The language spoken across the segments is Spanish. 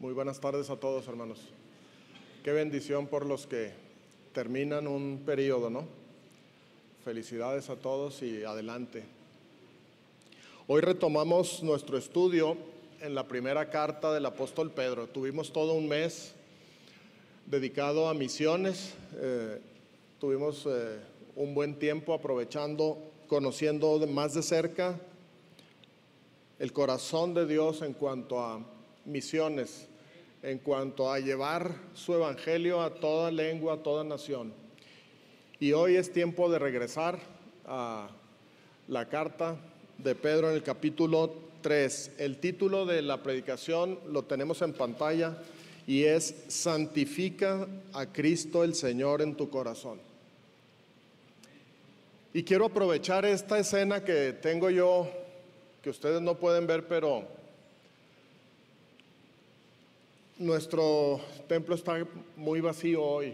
Muy buenas tardes a todos, hermanos. Qué bendición por los que terminan un periodo, ¿no? Felicidades a todos y adelante. Hoy retomamos nuestro estudio en la primera carta del apóstol Pedro. Tuvimos todo un mes dedicado a misiones. Tuvimos un buen tiempo aprovechando, conociendo más de cerca el corazón de Dios en cuanto a misiones, en cuanto a llevar su evangelio a toda lengua, a toda nación. Y hoy es tiempo de regresar a la carta de Pedro en el capítulo 3. El título de la predicación lo tenemos en pantalla y es Santifica a Cristo el Señor en tu corazón. Y quiero aprovechar esta escena que tengo yo, que ustedes no pueden ver, pero nuestro templo está muy vacío hoy.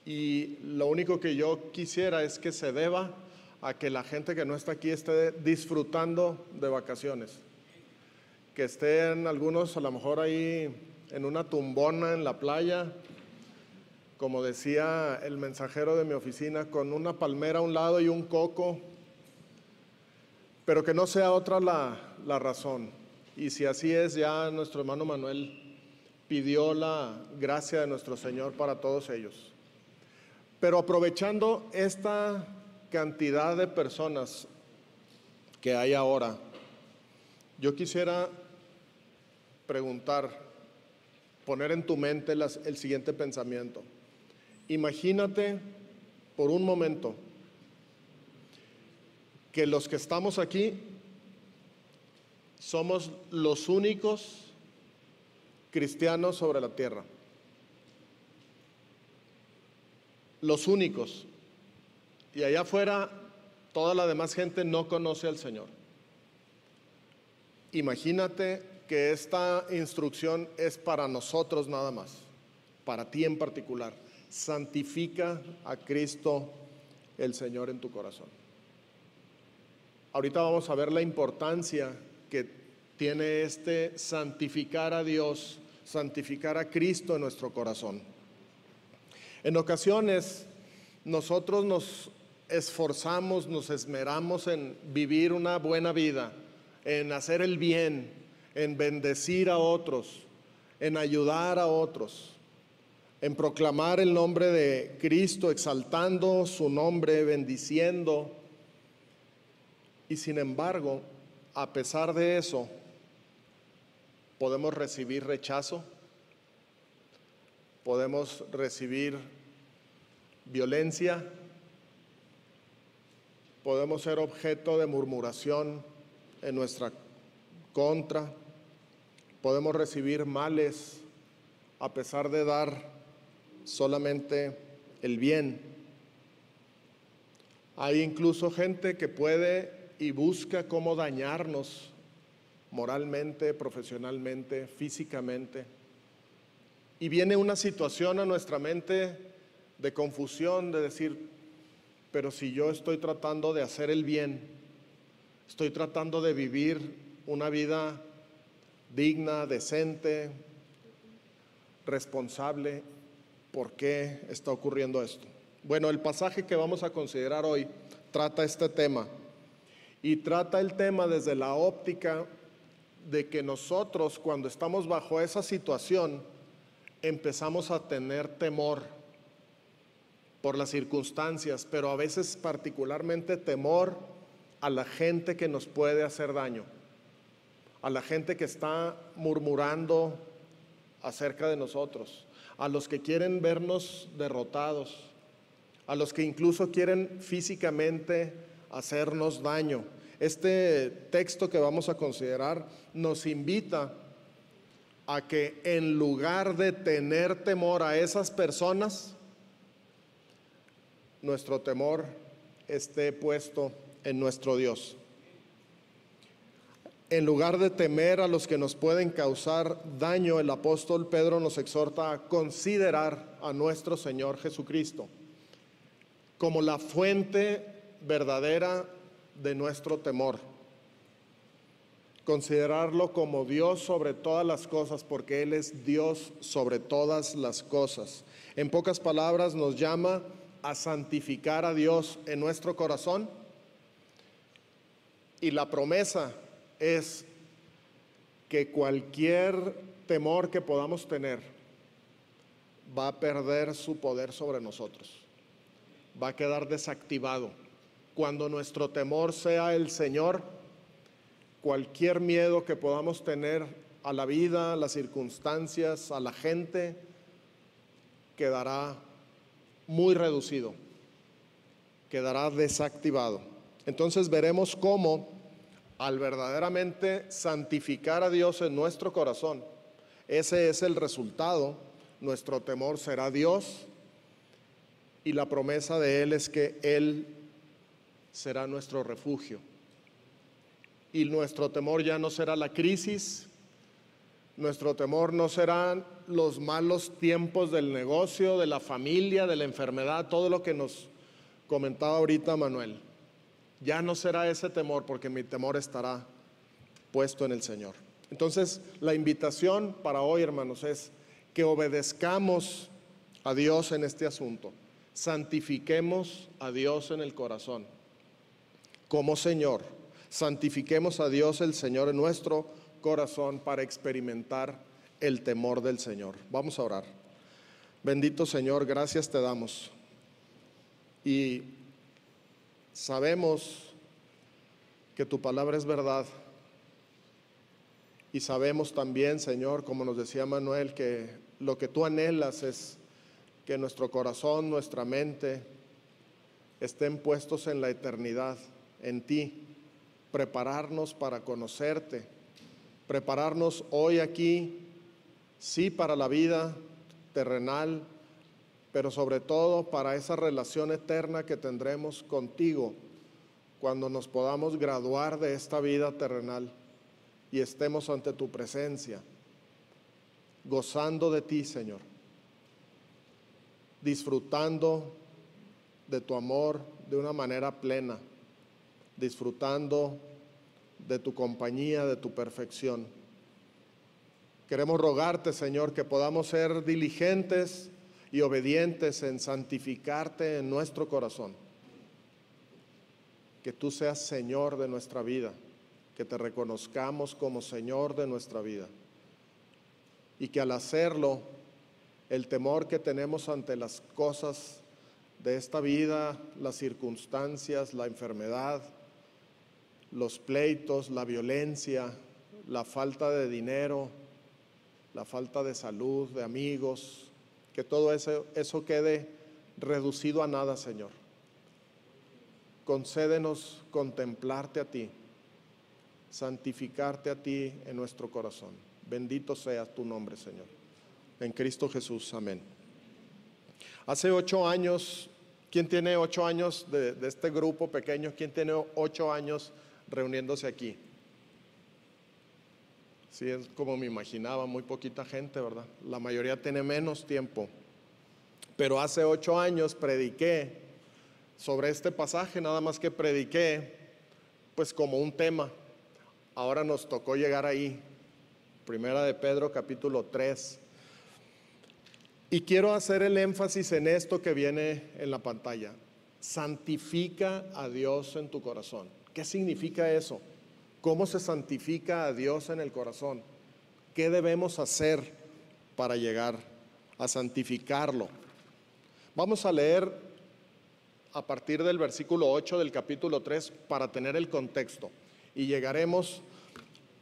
Y lo único que yo quisiera es que se deba a que la gente que no está aquí esté disfrutando de vacaciones. Que estén algunos a lo mejor ahí en una tumbona en la playa, como decía el mensajero de mi oficina, con una palmera a un lado y un coco, pero que no sea otra la razón. Y si así es, ya nuestro hermano Manuel pidió la gracia de nuestro Señor para todos ellos. Pero aprovechando esta cantidad de personas que hay ahora, yo quisiera preguntar, poner en tu mente el siguiente pensamiento. Imagínate por un momento que los que estamos aquí somos los únicos cristianos sobre la tierra. Los únicos. Y allá afuera toda la demás gente no conoce al Señor. Imagínate que esta instrucción es para nosotros nada más, para ti en particular. Santifica a Cristo el Señor en tu corazón. Ahorita vamos a ver la importancia que tiene santificar a Dios, santificar a Cristo en nuestro corazón. En ocasiones nosotros nos esforzamos, nos esmeramos en vivir una buena vida, en hacer el bien, en bendecir a otros, en ayudar a otros, en proclamar el nombre de Cristo, exaltando su nombre, bendiciendo. Y sin embargo, a pesar de eso, podemos recibir rechazo, podemos recibir violencia, podemos ser objeto de murmuración en nuestra contra, podemos recibir males a pesar de dar solamente el bien. Hay incluso gente que puede y busca cómo dañarnos moralmente, profesionalmente, físicamente. Y viene una situación a nuestra mente de confusión, de decir, pero si yo estoy tratando de hacer el bien, estoy tratando de vivir una vida digna, decente, responsable, ¿por qué está ocurriendo esto? Bueno, el pasaje que vamos a considerar hoy trata este tema. Y trata el tema desde la óptica de que nosotros, cuando estamos bajo esa situación, empezamos a tener temor por las circunstancias, pero a veces particularmente temor a la gente que nos puede hacer daño, a la gente que está murmurando acerca de nosotros, a los que quieren vernos derrotados, a los que incluso quieren físicamente hacernos daño. Este texto que vamos a considerar nos invita a que en lugar de tener temor a esas personas, nuestro temor esté puesto en nuestro Dios. En lugar de temer a los que nos pueden causar daño, el apóstol Pedro nos exhorta a considerar a nuestro Señor Jesucristo como la fuente verdadera de nuestro temor, considerarlo como Dios sobre todas las cosas, porque Él es Dios sobre todas las cosas. En pocas palabras, nos llama a santificar a Dios en nuestro corazón, y la promesa es que cualquier temor que podamos tener va a perder su poder sobre nosotros, va a quedar desactivado. Cuando nuestro temor sea el Señor, cualquier miedo que podamos tener a la vida, a las circunstancias, a la gente, quedará muy reducido, quedará desactivado. Entonces veremos cómo, al verdaderamente santificar a Dios en nuestro corazón, ese es el resultado. Nuestro temor será Dios, y la promesa de Él es que Él será nuestro refugio. Y nuestro temor ya no será la crisis, nuestro temor no serán los malos tiempos del negocio, de la familia, de la enfermedad, todo lo que nos comentaba ahorita Manuel. Ya no será ese temor, porque mi temor estará puesto en el Señor. Entonces, la invitación para hoy, hermanos, es que obedezcamos a Dios en este asunto. Santifiquemos a Dios en el corazón como Señor. Santifiquemos a Dios el Señor en nuestro corazón para experimentar el temor del Señor. Vamos a orar. Bendito Señor, gracias te damos. Y sabemos que tu palabra es verdad. Y sabemos también, Señor, como nos decía Manuel, que lo que tú anhelas es que nuestro corazón, nuestra mente estén puestos en la eternidad, en ti. Prepararnos para conocerte, prepararnos hoy aquí, sí, para la vida terrenal, pero sobre todo para esa relación eterna que tendremos contigo cuando nos podamos graduar de esta vida terrenal y estemos ante tu presencia, gozando de ti, Señor, disfrutando de tu amor de una manera plena, disfrutando de tu compañía, de tu perfección. Queremos rogarte, Señor, que podamos ser diligentes y obedientes en santificarte en nuestro corazón. Que tú seas Señor de nuestra vida, que te reconozcamos como Señor de nuestra vida. Y que al hacerlo, el temor que tenemos ante las cosas de esta vida, las circunstancias, la enfermedad, los pleitos, la violencia, la falta de dinero, la falta de salud, de amigos, que todo eso quede reducido a nada, Señor. Concédenos contemplarte a ti, santificarte a ti en nuestro corazón. Bendito sea tu nombre, Señor. En Cristo Jesús, amén. Hace 8 años, ¿quién tiene 8 años de este grupo pequeño? ¿Quién tiene 8 años reuniéndose aquí? Sí, es como me imaginaba, muy poquita gente, ¿verdad? La mayoría tiene menos tiempo. Pero hace 8 años prediqué sobre este pasaje, nada más que prediqué pues como un tema. Ahora nos tocó llegar ahí, Primera de Pedro capítulo 3. Y quiero hacer el énfasis en esto que viene en la pantalla. Santifica a Dios en tu corazón. ¿Qué significa eso? ¿Cómo se santifica a Dios en el corazón? ¿Qué debemos hacer para llegar a santificarlo? Vamos a leer a partir del versículo 8 del capítulo 3 para tener el contexto. Y llegaremos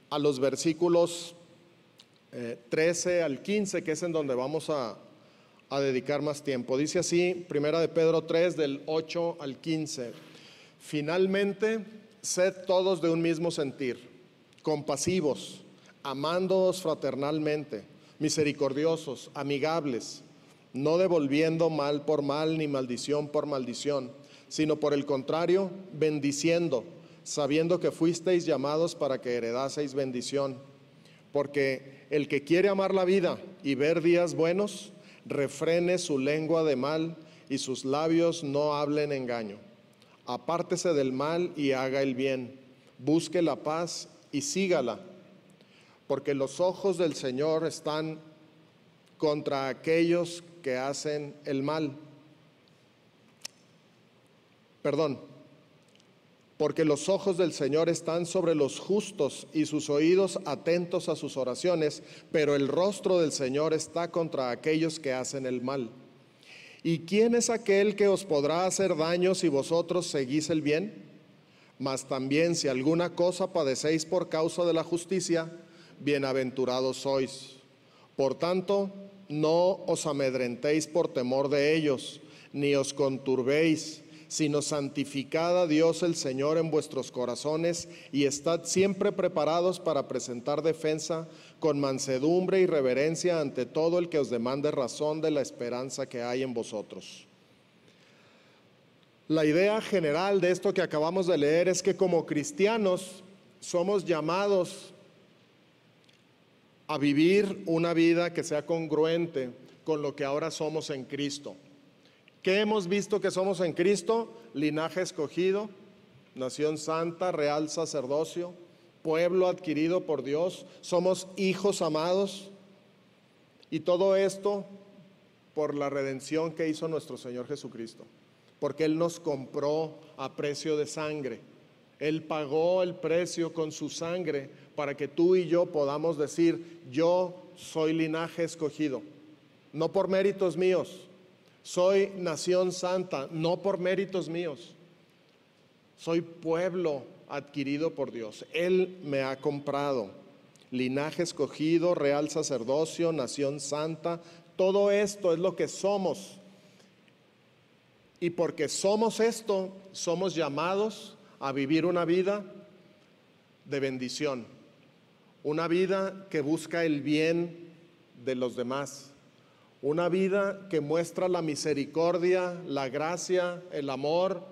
a los versículos 13 al 15, que es en donde vamos a dedicar más tiempo. Dice así, Primera de Pedro 3, del 8 al 15. Finalmente, sed todos de un mismo sentir, compasivos, amándoos fraternalmente, misericordiosos, amigables, no devolviendo mal por mal ni maldición por maldición, sino por el contrario, bendiciendo, sabiendo que fuisteis llamados para que heredaseis bendición. Porque el que quiere amar la vida y ver días buenos, refrene su lengua de mal y sus labios no hablen engaño. Apártese del mal y haga el bien, busque la paz y sígala, porque los ojos del Señor están contra aquellos que hacen el mal. Porque los ojos del Señor están sobre los justos y sus oídos atentos a sus oraciones, pero el rostro del Señor está contra aquellos que hacen el mal. ¿Y quién es aquel que os podrá hacer daño si vosotros seguís el bien? Mas también si alguna cosa padecéis por causa de la justicia, bienaventurados sois. Por tanto, no os amedrentéis por temor de ellos, ni os conturbéis, sino santificad a Dios el Señor en vuestros corazones y estad siempre preparados para presentar defensa con mansedumbre y reverencia ante todo el que os demande razón de la esperanza que hay en vosotros. La idea general de esto que acabamos de leer es que como cristianos somos llamados a vivir una vida que sea congruente con lo que ahora somos en Cristo. ¿Qué hemos visto que somos en Cristo? Linaje escogido, nación santa, real sacerdocio, pueblo adquirido por Dios, somos hijos amados, y todo esto por la redención que hizo nuestro Señor Jesucristo, porque Él nos compró a precio de sangre. Él pagó el precio con su sangre para que tú y yo podamos decir: yo soy linaje escogido, no por méritos míos. Soy nación santa, no por méritos míos. Soy pueblo adquirido por Dios. Él me ha comprado. Linaje escogido, real sacerdocio, nación santa. Todo esto es lo que somos. Y porque somos esto, somos llamados a vivir una vida de bendición. Una vida que busca el bien de los demás. Una vida que muestra la misericordia, la gracia, el amor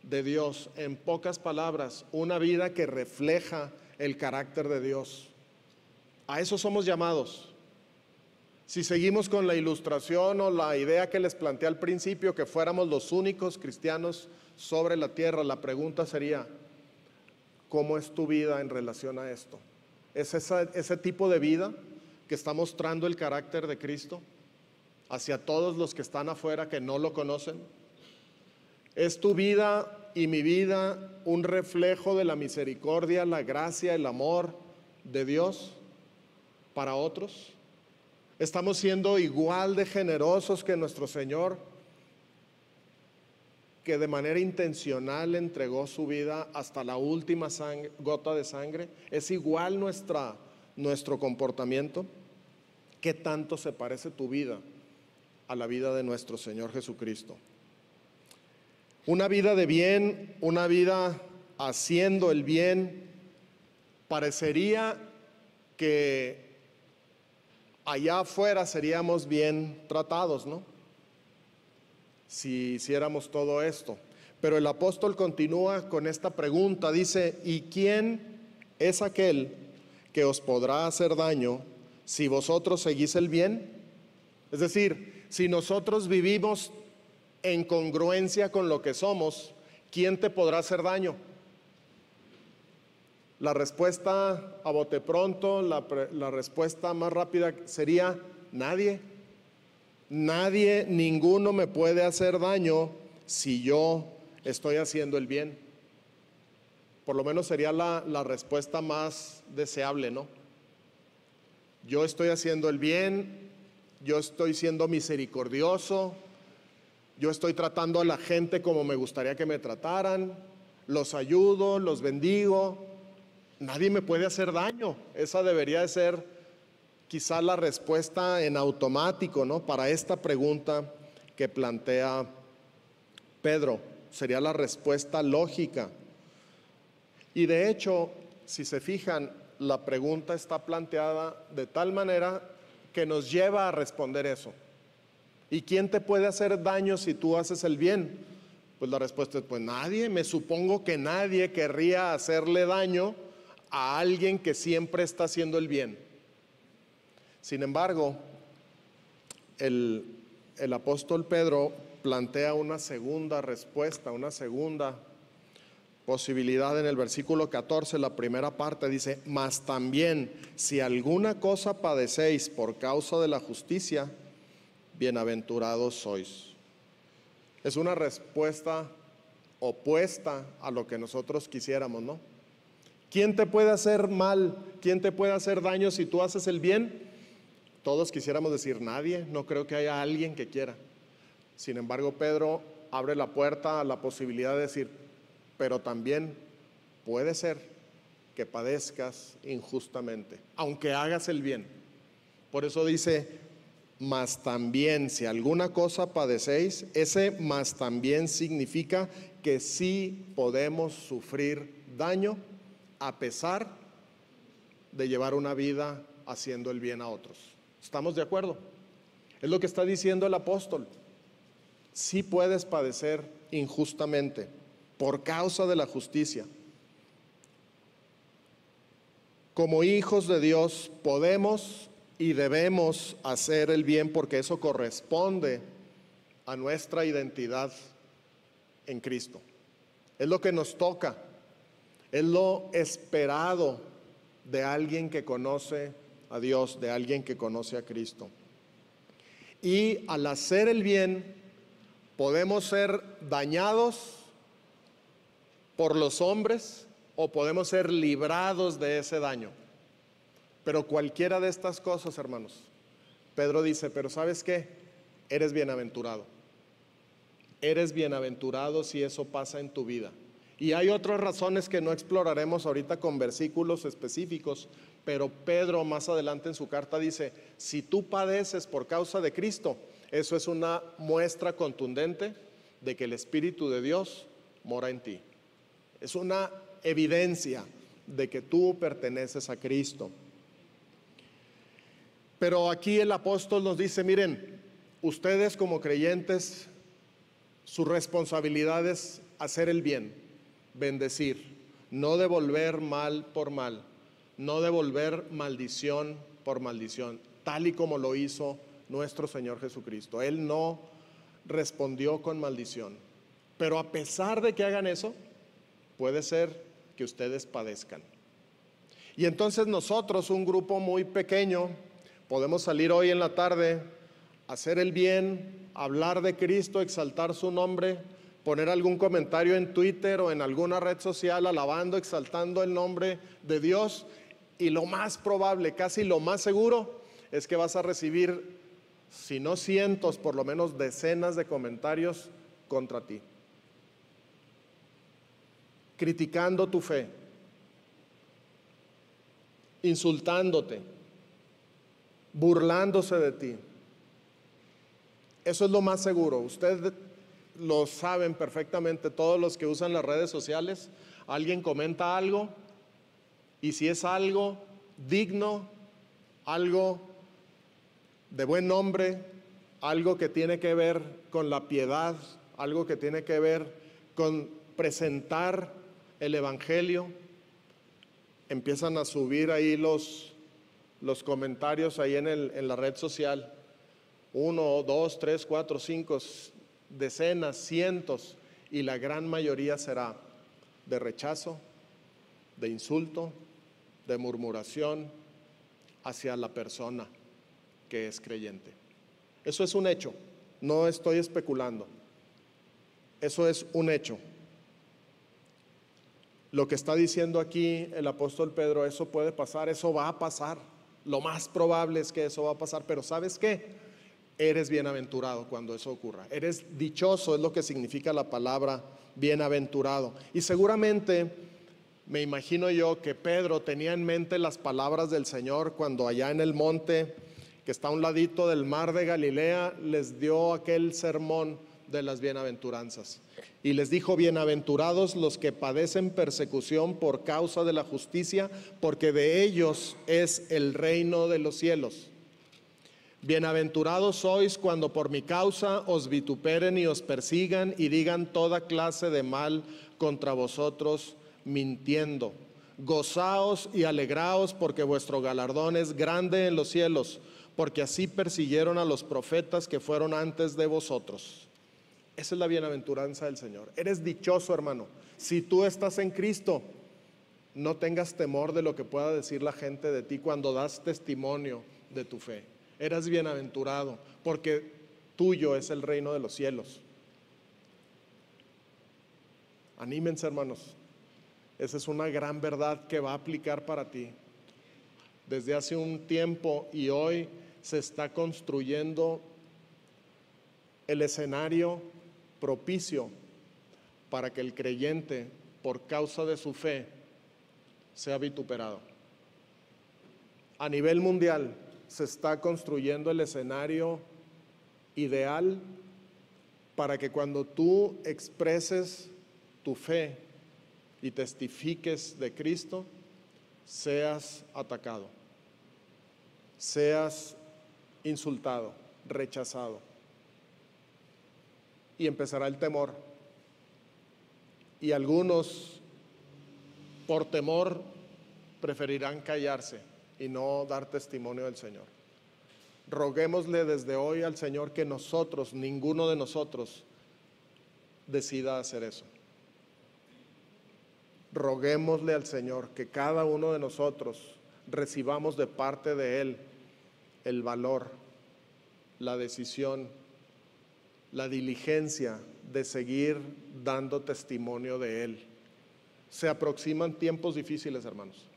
de Dios. En pocas palabras, una vida que refleja el carácter de Dios. A eso somos llamados. Si seguimos con la ilustración o la idea que les planteé al principio, que fuéramos los únicos cristianos sobre la tierra, la pregunta sería: ¿cómo es tu vida en relación a esto? ¿Es ese tipo de vida que está mostrando el carácter de Cristo hacia todos los que están afuera que no lo conocen? ¿Es tu vida y mi vida un reflejo de la misericordia, la gracia, el amor de Dios para otros? ¿Estamos siendo igual de generosos que nuestro Señor, que de manera intencional entregó su vida hasta la última gota de sangre? ¿Es igual nuestro comportamiento? ¿Qué tanto se parece tu vida a la vida de nuestro Señor Jesucristo? Una vida de bien, una vida haciendo el bien, parecería que allá afuera seríamos bien tratados, ¿no? Si hiciéramos todo esto. Pero el apóstol continúa con esta pregunta, dice: ¿y quién es aquel que os podrá hacer daño si vosotros seguís el bien? Es decir, si nosotros vivimos en congruencia con lo que somos, ¿quién te podrá hacer daño? La respuesta a bote pronto, la respuesta más rápida sería: nadie. Nadie, ninguno me puede hacer daño si yo estoy haciendo el bien. Por lo menos sería la respuesta más deseable, ¿no? Yo estoy haciendo el bien, yo estoy siendo misericordioso, yo estoy tratando a la gente como me gustaría que me trataran, los ayudo, los bendigo, nadie me puede hacer daño. Esa debería de ser quizá la respuesta en automático, ¿no?, para esta pregunta que plantea Pedro. Sería la respuesta lógica. Y de hecho, si se fijan, la pregunta está planteada de tal manera que nos lleva a responder eso. ¿Y quién te puede hacer daño si tú haces el bien? Pues la respuesta es: pues nadie. Me supongo que nadie querría hacerle daño a alguien que siempre está haciendo el bien. Sin embargo, el apóstol Pedro plantea una segunda respuesta, una segunda posibilidad en el versículo 14, la primera parte dice: mas también si alguna cosa padecéis por causa de la justicia, bienaventurados sois. Es una respuesta opuesta a lo que nosotros quisiéramos, ¿no? ¿Quién te puede hacer mal? ¿Quién te puede hacer daño si tú haces el bien? Todos quisiéramos decir: nadie. No creo que haya alguien que quiera. Sin embargo, Pedro abre la puerta a la posibilidad de decir: pero también puede ser que padezcas injustamente, aunque hagas el bien. Por eso dice: mas también si alguna cosa padecéis. Ese mas también significa que sí podemos sufrir daño a pesar de llevar una vida haciendo el bien a otros. ¿Estamos de acuerdo? Es lo que está diciendo el apóstol. Sí puedes padecer injustamente por causa de la justicia. Como hijos de Dios podemos y debemos hacer el bien porque eso corresponde a nuestra identidad en Cristo. Es lo que nos toca, es lo esperado de alguien que conoce a Dios, de alguien que conoce a Cristo. Y al hacer el bien podemos ser dañados por los hombres o podemos ser librados de ese daño. Pero cualquiera de estas cosas, hermanos, Pedro dice: pero ¿sabes qué? Eres bienaventurado. Eres bienaventurado si eso pasa en tu vida. Y hay otras razones que no exploraremos ahorita con versículos específicos, pero Pedro más adelante en su carta dice: si tú padeces por causa de Cristo, eso es una muestra contundente de que el Espíritu de Dios mora en ti. Es una evidencia de que tú perteneces a Cristo. Pero aquí el apóstol nos dice: miren, ustedes como creyentes, su responsabilidad es hacer el bien, bendecir, no devolver mal por mal, no devolver maldición por maldición, tal y como lo hizo nuestro Señor Jesucristo. Él no respondió con maldición. Pero a pesar de que hagan eso, puede ser que ustedes padezcan. Y entonces nosotros, un grupo muy pequeño, podemos salir hoy en la tarde, hacer el bien, hablar de Cristo, exaltar su nombre, poner algún comentario en Twitter o en alguna red social alabando, exaltando el nombre de Dios, y lo más probable, casi lo más seguro, es que vas a recibir, si no cientos, por lo menos decenas de comentarios contra ti, criticando tu fe, insultándote, burlándose de ti. Eso es lo más seguro. Ustedes lo saben perfectamente, todos los que usan las redes sociales. Alguien comenta algo, y si es algo digno, algo de buen nombre, algo que tiene que ver con la piedad, algo que tiene que ver con presentar el evangelio, empiezan a subir ahí los comentarios ahí en la red social. 1, 2, 3, 4, 5, decenas, cientos, y la gran mayoría será de rechazo, de insulto, de murmuración hacia la persona que es creyente. Eso es un hecho, no estoy especulando. Eso es un hecho. Lo que está diciendo aquí el apóstol Pedro, eso puede pasar, eso va a pasar. Lo más probable es que eso va a pasar, pero ¿sabes qué? Eres bienaventurado cuando eso ocurra. Eres dichoso, es lo que significa la palabra bienaventurado. Y seguramente, me imagino yo, que Pedro tenía en mente las palabras del Señor cuando allá en el monte, que está a un ladito del mar de Galilea, les dio aquel sermón de las bienaventuranzas. Y les dijo: bienaventurados los que padecen persecución por causa de la justicia, porque de ellos es el reino de los cielos. Bienaventurados sois cuando por mi causa os vituperen y os persigan y digan toda clase de mal contra vosotros, mintiendo. Gozaos y alegraos, porque vuestro galardón es grande en los cielos, porque así persiguieron a los profetas que fueron antes de vosotros. Esa es la bienaventuranza del Señor. Eres dichoso, hermano. Si tú estás en Cristo, no tengas temor de lo que pueda decir la gente de ti cuando das testimonio de tu fe. Eres bienaventurado porque tuyo es el reino de los cielos. Anímense, hermanos. Esa es una gran verdad que va a aplicar para ti. Desde hace un tiempo y hoy se está construyendo el escenario propicio para que el creyente, por causa de su fe, sea vituperado. A nivel mundial se está construyendo el escenario ideal para que cuando tú expreses tu fe y testifiques de Cristo, seas atacado, seas insultado, rechazado, y empezará el temor. Y algunos, por temor, preferirán callarse y no dar testimonio del Señor. Roguémosle desde hoy al Señor que nosotros, ninguno de nosotros, decida hacer eso. Roguémosle al Señor que cada uno de nosotros recibamos de parte de Él el valor, la decisión, la diligencia de seguir dando testimonio de Él. Se aproximan tiempos difíciles, hermanos.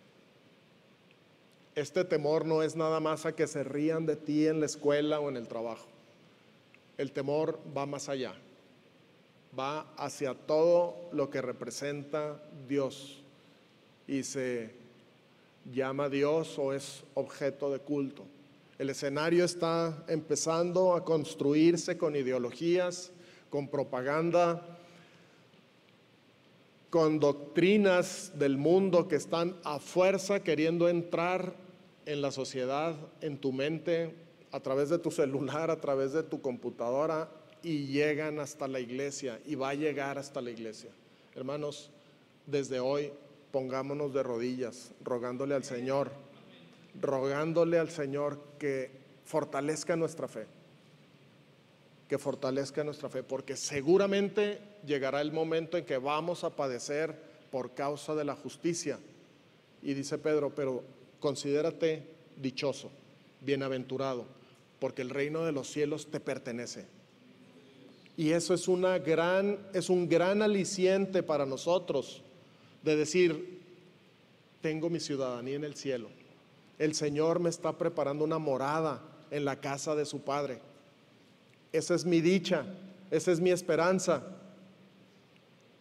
Este temor no es nada más a que se rían de ti en la escuela o en el trabajo. El temor va más allá. Va hacia todo lo que representa Dios y se llama Dios o es objeto de culto. El escenario está empezando a construirse con ideologías, con propaganda, con doctrinas del mundo que están a fuerza queriendo entrar en la sociedad, en tu mente, a través de tu celular, a través de tu computadora, y llegan hasta la iglesia y va a llegar hasta la iglesia. Hermanos, desde hoy pongámonos de rodillas, rogándole al Señor que fortalezca nuestra fe, porque seguramente llegará el momento en que vamos a padecer por causa de la justicia. Y dice Pedro, pero considérate dichoso, bienaventurado, porque el reino de los cielos te pertenece. Y eso es un gran aliciente para nosotros de decir, tengo mi ciudadanía en el cielo. El Señor me está preparando una morada en la casa de su Padre. Esa es mi dicha, esa es mi esperanza,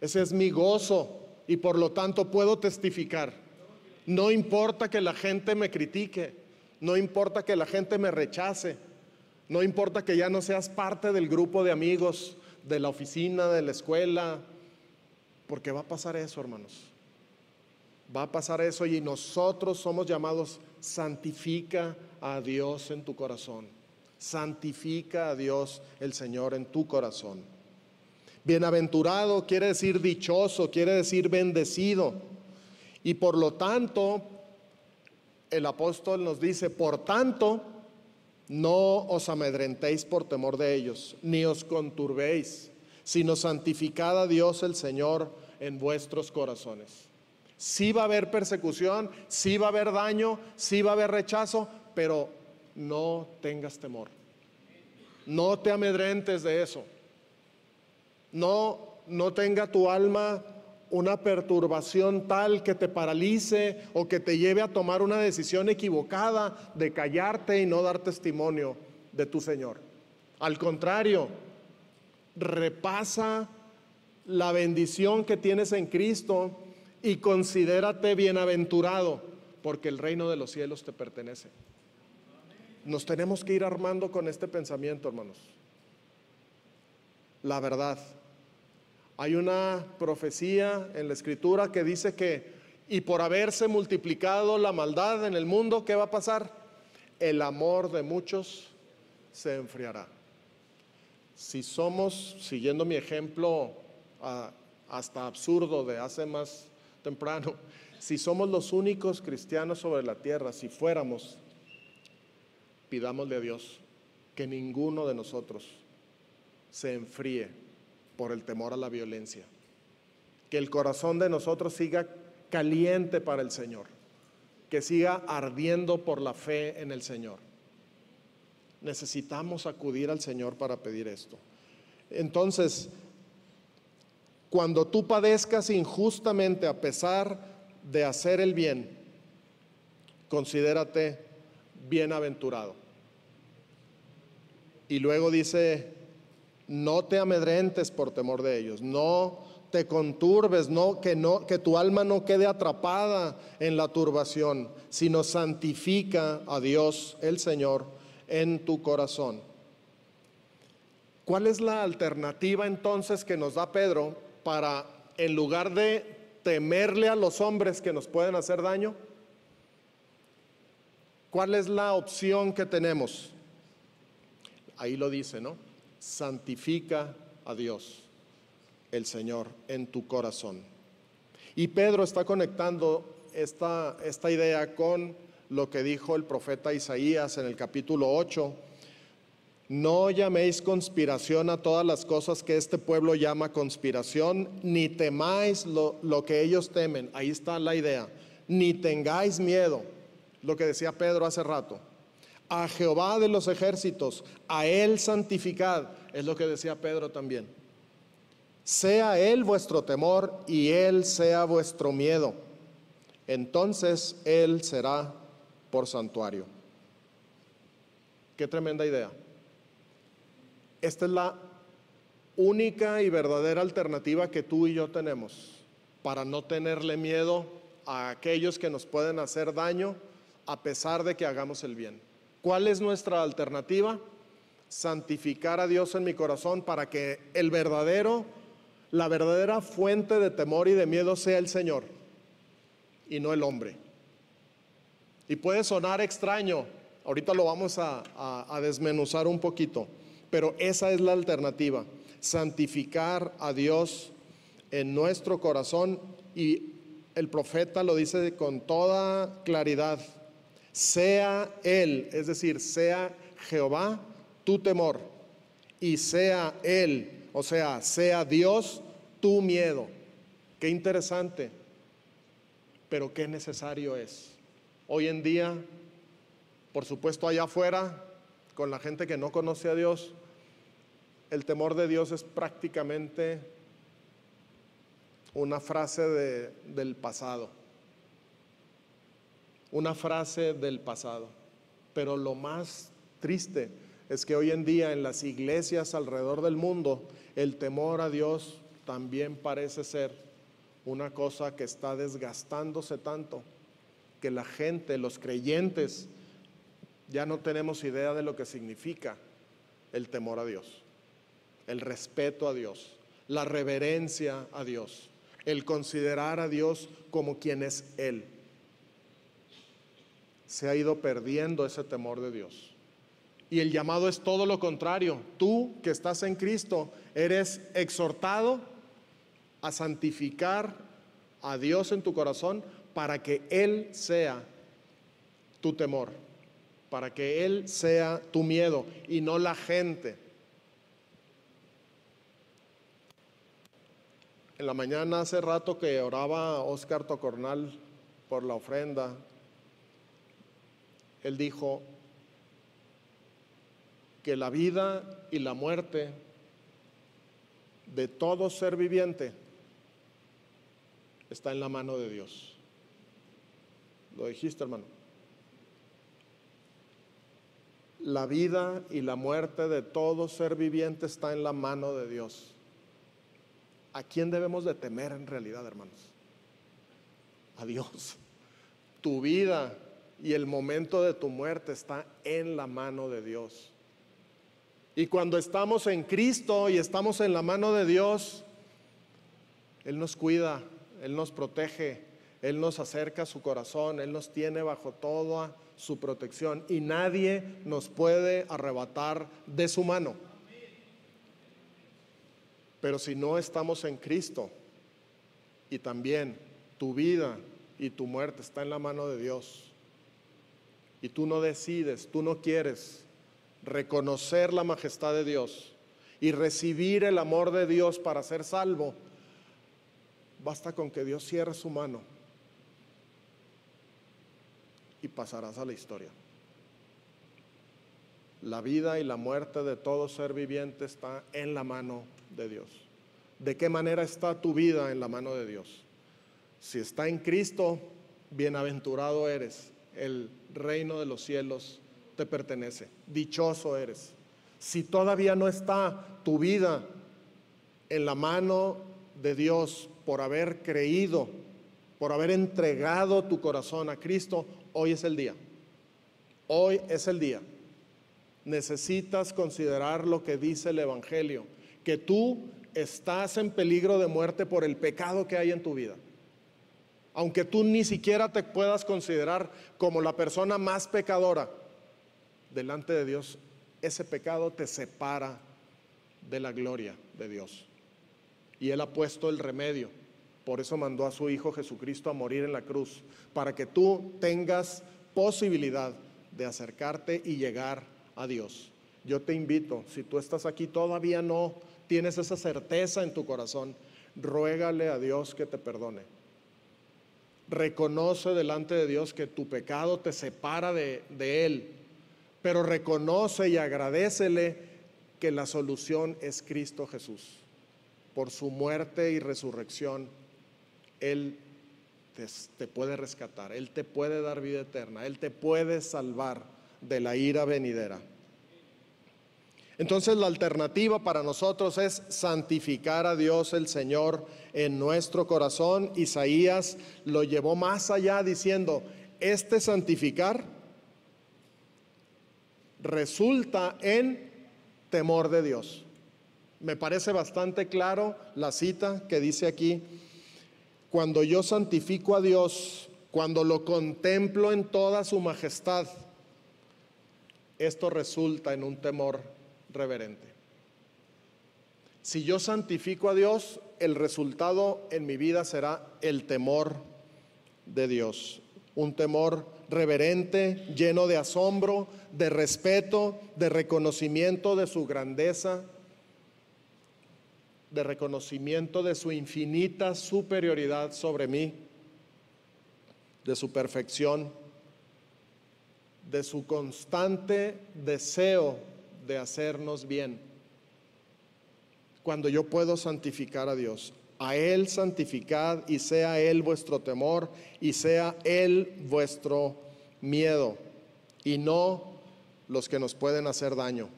ese es mi gozo, y por lo tanto puedo testificar. No importa que la gente me critique, no importa que la gente me rechace, no importa que ya no seas parte del grupo de amigos, de la oficina, de la escuela, porque va a pasar eso, hermanos. Va a pasar eso, y nosotros somos llamados, santifica a Dios en tu corazón. Santifica a Dios el Señor en tu corazón. Bienaventurado quiere decir dichoso, quiere decir bendecido. Y por lo tanto, el apóstol nos dice, por tanto, no os amedrentéis por temor de ellos, ni os conturbéis, sino santificad a Dios el Señor en vuestros corazones. Sí va a haber persecución, sí va a haber daño, sí va a haber rechazo, pero no tengas temor. No te amedrentes de eso. No tenga tu alma una perturbación tal que te paralice o que te lleve a tomar una decisión equivocada de callarte y no dar testimonio de tu Señor. Al contrario, repasa la bendición que tienes en Cristo y considérate bienaventurado, porque el reino de los cielos te pertenece. Nos tenemos que ir armando con este pensamiento, hermanos. La verdad. Hay una profecía en la Escritura que dice que, y por haberse multiplicado la maldad en el mundo, ¿qué va a pasar? El amor de muchos se enfriará. Si somos, siguiendo mi ejemplo hasta absurdo de hace más temprano, si somos los únicos cristianos sobre la tierra, si fuéramos, pidámosle a Dios que ninguno de nosotros se enfríe por el temor a la violencia. Que el corazón de nosotros siga caliente para el Señor, que siga ardiendo por la fe en el Señor. Necesitamos acudir al Señor para pedir esto. Entonces, cuando tú padezcas injustamente a pesar de hacer el bien, considérate bienaventurado. Y luego dice, no te amedrentes por temor de ellos, no te conturbes, que tu alma no quede atrapada en la turbación, sino santifica a Dios el Señor en tu corazón. ¿Cuál es la alternativa entonces que nos da Pedro para, en lugar de temerle a los hombres que nos pueden hacer daño? ¿Cuál es la opción que tenemos? Ahí lo dice, ¿no? Santifica a Dios, el Señor, en tu corazón. Y Pedro está conectando esta idea con lo que dijo el profeta Isaías en el capítulo 8. No llaméis conspiración a todas las cosas que este pueblo llama conspiración, ni temáis lo que ellos temen. Ahí está la idea. Ni tengáis miedo, lo que decía Pedro hace rato. A Jehová de los ejércitos, a Él santificad, es lo que decía Pedro también. Sea Él vuestro temor y Él sea vuestro miedo. Entonces Él será por santuario. Qué tremenda idea. Esta es la única y verdadera alternativa que tú y yo tenemos para no tenerle miedo a aquellos que nos pueden hacer daño a pesar de que hagamos el bien. ¿Cuál es nuestra alternativa? Santificar a Dios en mi corazón para que la verdadera fuente de temor y de miedo sea el Señor y no el hombre. Y puede sonar extraño, ahorita lo vamos a desmenuzar un poquito, pero esa es la alternativa, santificar a Dios en nuestro corazón. Y el profeta lo dice con toda claridad, sea Él, es decir, sea Jehová tu temor y sea Él, o sea, sea Dios tu miedo. Qué interesante, pero qué necesario es. Hoy en día, por supuesto allá afuera, con la gente que no conoce a Dios, el temor de Dios es prácticamente una frase del pasado. Una frase del pasado. Pero lo más triste es que hoy en día en las iglesias alrededor del mundo, el temor a Dios también parece ser una cosa que está desgastándose tanto que la gente, los creyentes, ya no tenemos idea de lo que significa el temor a Dios, el respeto a Dios, la reverencia a Dios, el considerar a Dios como quien es Él. Se ha ido perdiendo ese temor de Dios. Y el llamado es todo lo contrario. Tú que estás en Cristo eres exhortado a santificar a Dios en tu corazón para que Él sea tu temor, para que Él sea tu miedo y no la gente. En la mañana hace rato que oraba Oscar Tocornal por la ofrenda, él dijo que la vida y la muerte de todo ser viviente está en la mano de Dios. ¿Lo dijiste, hermano? La vida y la muerte de todo ser viviente está en la mano de Dios. ¿A quién debemos de temer en realidad, hermanos? A Dios. Tu vida y el momento de tu muerte está en la mano de Dios. Y cuando estamos en Cristo y estamos en la mano de Dios, Él nos cuida, Él nos protege, Él nos acerca a su corazón, Él nos tiene bajo toda su protección y nadie nos puede arrebatar de su mano. Pero si no estamos en Cristo y también tu vida y tu muerte está en la mano de Dios y tú no decides, tú no quieres reconocer la majestad de Dios y recibir el amor de Dios para ser salvo, basta con que Dios cierre su mano y pasarás a la historia. La vida y la muerte de todo ser viviente está en la mano de Dios. ¿De qué manera está tu vida en la mano de Dios? Si está en Cristo, bienaventurado eres. El reino de los cielos te pertenece. Dichoso eres. Si todavía no está tu vida en la mano de Dios por haber creído, por haber entregado tu corazón a Cristo, hoy es el día. Hoy es el día. Necesitas considerar lo que dice el Evangelio, que tú estás en peligro de muerte por el pecado que hay en tu vida. Aunque tú ni siquiera te puedas considerar como la persona más pecadora, delante de Dios, ese pecado te separa de la gloria de Dios. Y Él ha puesto el remedio. Por eso mandó a su Hijo Jesucristo a morir en la cruz, para que tú tengas posibilidad de acercarte y llegar a Dios. Yo te invito, si tú estás aquí todavía no tienes esa certeza en tu corazón, ruégale a Dios que te perdone. Reconoce delante de Dios que tu pecado te separa de Él, pero reconoce y agradécele que la solución es Cristo Jesús. Por su muerte y resurrección, Él te puede rescatar, Él te puede dar vida eterna, Él te puede salvar de la ira venidera. Entonces la alternativa para nosotros es santificar a Dios el Señor en nuestro corazón. Isaías lo llevó más allá diciendo, este santificar resulta en temor de Dios. Me parece bastante claro la cita que dice aquí, cuando yo santifico a Dios, cuando lo contemplo en toda su majestad, esto resulta en un temor reverente. Si yo santifico a Dios, el resultado en mi vida será el temor de Dios. Un temor reverente, lleno de asombro, de respeto, de reconocimiento de su grandeza, de reconocimiento de su infinita superioridad sobre mí, de su perfección, de su constante deseo de hacernos bien. Cuando yo puedo santificar a Dios, a Él santificad y sea Él vuestro temor y sea Él vuestro miedo y no los que nos pueden hacer daño.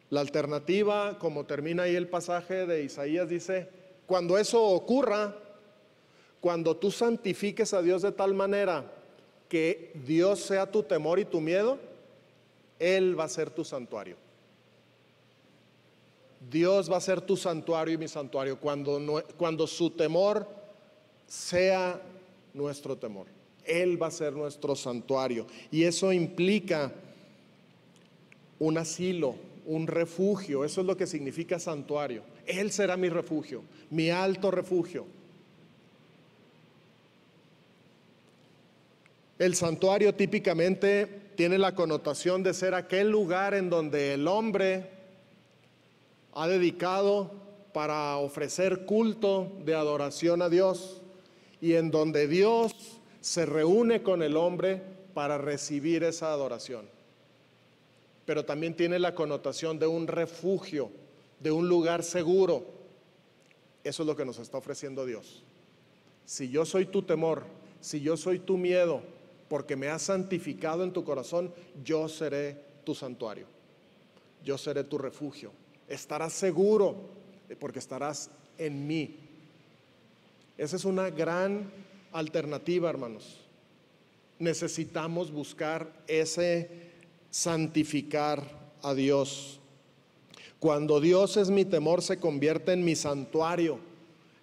La alternativa, como termina ahí el pasaje de Isaías, dice, cuando eso ocurra, cuando tú santifiques a Dios de tal manera que Dios sea tu temor y tu miedo, Él va a ser tu santuario. Dios va a ser tu santuario y mi santuario cuando su temor sea nuestro temor. Él va a ser nuestro santuario. Y eso implica un asilo, un refugio. Eso es lo que significa santuario. Él será mi refugio, mi alto refugio. El santuario típicamente tiene la connotación de ser aquel lugar en donde el hombre ha dedicado para ofrecer culto de adoración a Dios y en donde Dios se reúne con el hombre para recibir esa adoración. Pero también tiene la connotación de un refugio, de un lugar seguro. Eso es lo que nos está ofreciendo Dios. Si yo soy tu temor, si yo soy tu miedo, porque me has santificado en tu corazón, yo seré tu santuario, yo seré tu refugio. Estarás seguro porque estarás en mí. Esa es una gran alternativa, hermanos. Necesitamos buscar ese santificar a Dios. Cuando Dios es mi temor, se convierte en mi santuario,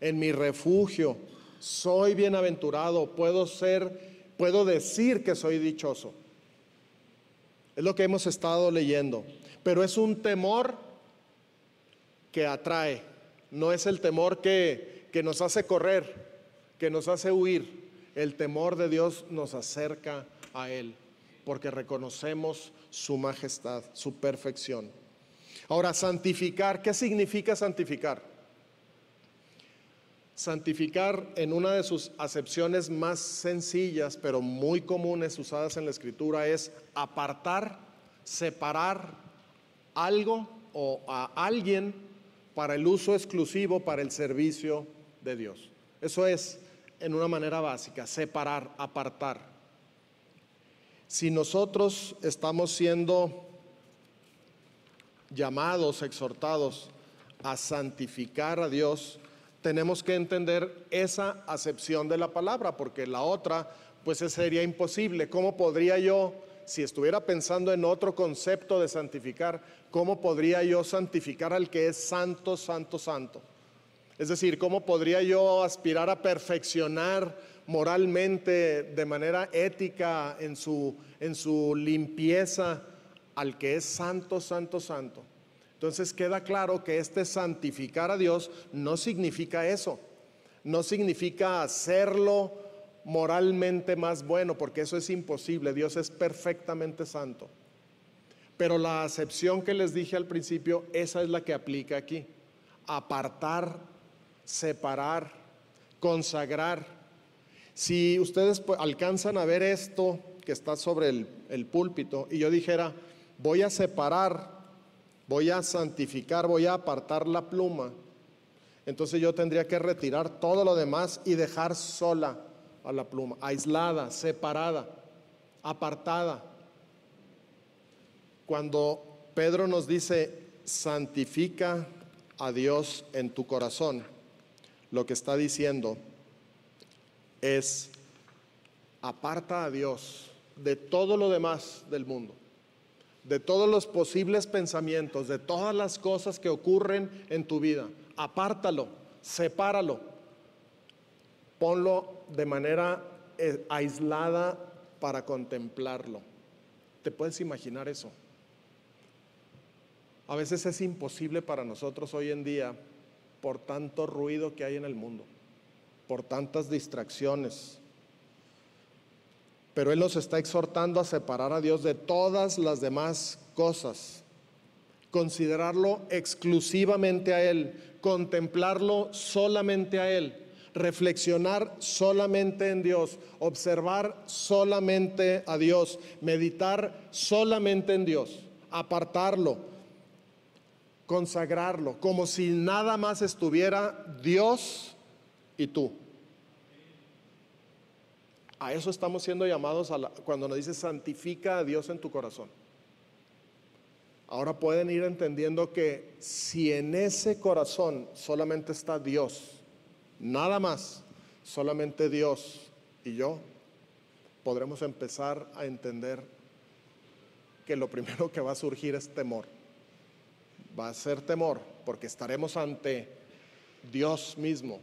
en mi refugio. Soy bienaventurado, puedo decir que soy dichoso. Es lo que hemos estado leyendo. Pero es un temor que atrae, no es el temor que nos hace correr, que nos hace huir. El temor de Dios nos acerca a Él, porque reconocemos su majestad, su perfección. Ahora, santificar, ¿qué significa santificar? Santificar, en una de sus acepciones más sencillas, pero muy comunes usadas en la Escritura, es apartar, separar algo o a alguien para el uso exclusivo, para el servicio de Dios. Eso es, en una manera básica, separar, apartar. Si nosotros estamos siendo llamados, exhortados a santificar a Dios, tenemos que entender esa acepción de la palabra, porque la otra, pues sería imposible. ¿Cómo podría yo, si estuviera pensando en otro concepto de santificar, cómo podría yo santificar al que es santo, santo, santo? Es decir, ¿cómo podría yo aspirar a perfeccionar moralmente, de manera ética, en su limpieza, al que es santo, santo, santo? Entonces queda claro que este santificar a Dios no significa eso, no significa hacerlo moralmente más bueno, porque eso es imposible. Dios es perfectamente santo. Pero la acepción que les dije al principio, esa es la que aplica aquí: apartar, separar, consagrar. Si ustedes alcanzan a ver esto que está sobre el púlpito, y yo dijera, voy a separar, voy a santificar, voy a apartar la pluma, entonces yo tendría que retirar todo lo demás y dejar sola a la pluma, aislada, separada, apartada. Cuando Pedro nos dice, santifica a Dios en tu corazón, lo que está diciendo es, aparta a Dios de todo lo demás del mundo, de todos los posibles pensamientos, de todas las cosas que ocurren en tu vida. Apártalo, sepáralo, ponlo de manera aislada para contemplarlo. ¿Te puedes imaginar eso? A veces es imposible para nosotros hoy en día, por tanto ruido que hay en el mundo, por tantas distracciones. Pero Él nos está exhortando a separar a Dios de todas las demás cosas, considerarlo exclusivamente a Él, contemplarlo solamente a Él, reflexionar solamente en Dios, observar solamente a Dios, meditar solamente en Dios, apartarlo, consagrarlo, como si nada más estuviera Dios y tú. A eso estamos siendo llamados cuando nos dice santifica a Dios en tu corazón. Ahora pueden ir entendiendo que si en ese corazón solamente está Dios, nada más, solamente Dios y yo, podremos empezar a entender que lo primero que va a surgir es temor. Va a ser temor porque estaremos ante Dios mismo.